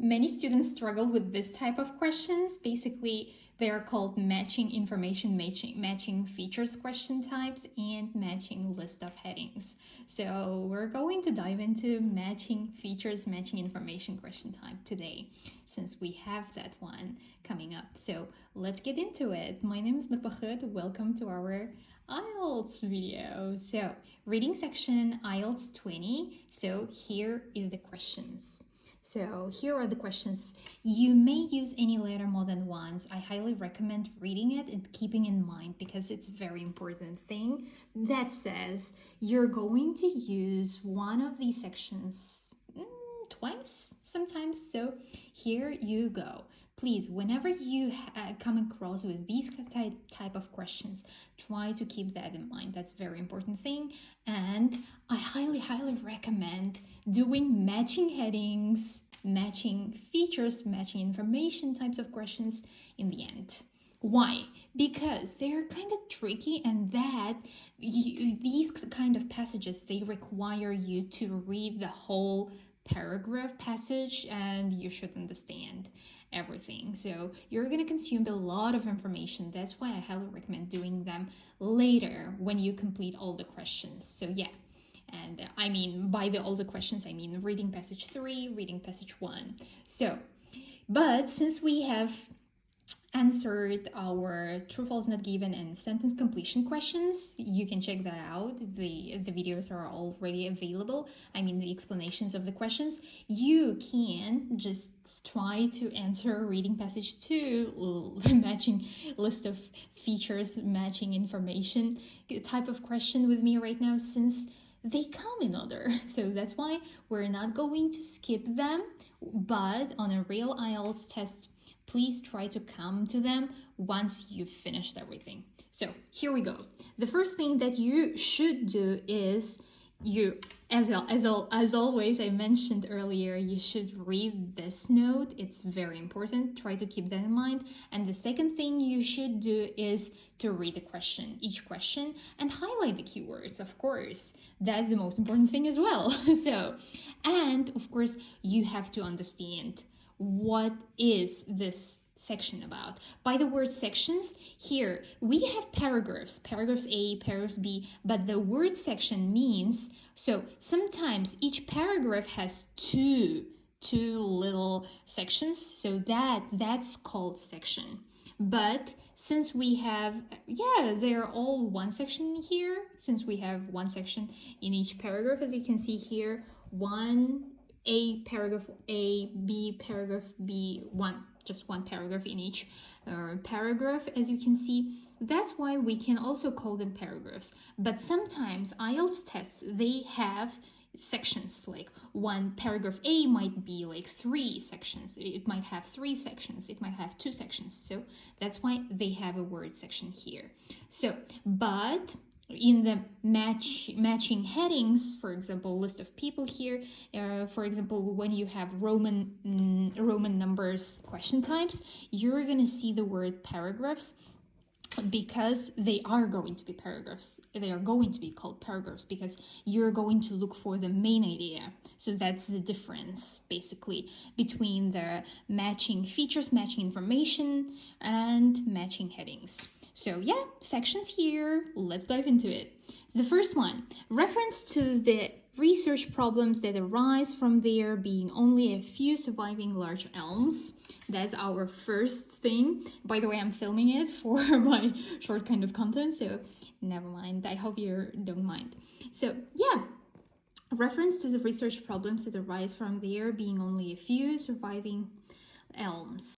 Many students struggle with this type of questions. Basically, they are called matching information, matching features question types, and matching list of headings. So we're going to dive into matching features, matching information question type today, since we have that one coming up. So let's get into it. My name is Napachud. Welcome to our IELTS video. So reading section IELTS 20. So here is the questions. So here are the questions. You may use any letter more than once. I highly recommend reading it and keeping in mind because it's a very important thing that says you're going to use one of these sections twice sometimes. So here you go. Please, whenever you come across with these type of questions, try to keep that in mind. That's a very important thing. And I highly recommend doing matching headings, matching features, matching information types of questions in the end. Why? Because they're kind of tricky, and that these kind of passages, they require you to read the whole paragraph passage and you should understand everything. So you're going to consume a lot of information. That's why I highly recommend doing them later when you complete all the questions. So yeah. And I mean, by all the questions, I mean reading passage 3, reading passage 1. So, but since we have answered our true, false, not given, and sentence completion questions, you can check that out. The videos are already available. I mean, the explanations of the questions. You can just try to answer reading passage 2, matching list of features, matching information type of question with me right now, since they come in order. So that's why we're not going to skip them, but on a real IELTS test, please try to come to them once you've finished everything. So here we go. The first thing that you should do is as always, I mentioned earlier, you should read this note. It's very important. Try to keep that in mind. And the second thing you should do is to read the question, each question, and highlight the keywords, of course. That's the most important thing as well. So, and of course, you have to understand what is this section about. By the word sections, here we have paragraphs A, paragraphs B, but the word section means, so sometimes each paragraph has two little sections, so that's called section. But since we have, they're all one section here, since we have one section in each paragraph, as you can see here, paragraph A, B, paragraph B, just one paragraph in each paragraph, as you can see. That's why we can also call them paragraphs. But sometimes IELTS tests, they have sections, like one paragraph A might be like 3 sections. It might have 3 sections. It might have 2 sections. So that's why they have a word section here. So, but in the matching headings, for example, list of people here, for example, when you have Roman numbers question types, you're going to see the word paragraphs, because they are going to be paragraphs. They are going to be called paragraphs because you're going to look for the main idea. So that's the difference, basically, between the matching features, matching information, and matching headings. So yeah, sections here. Let's dive into it. The first one, reference to the research problems that arise from there being only a few surviving large elms. That's our first thing. By the way, I'm filming it for my short kind of content, so never mind. I hope you don't mind. So yeah, reference to the research problems that arise from there being only a few surviving elms.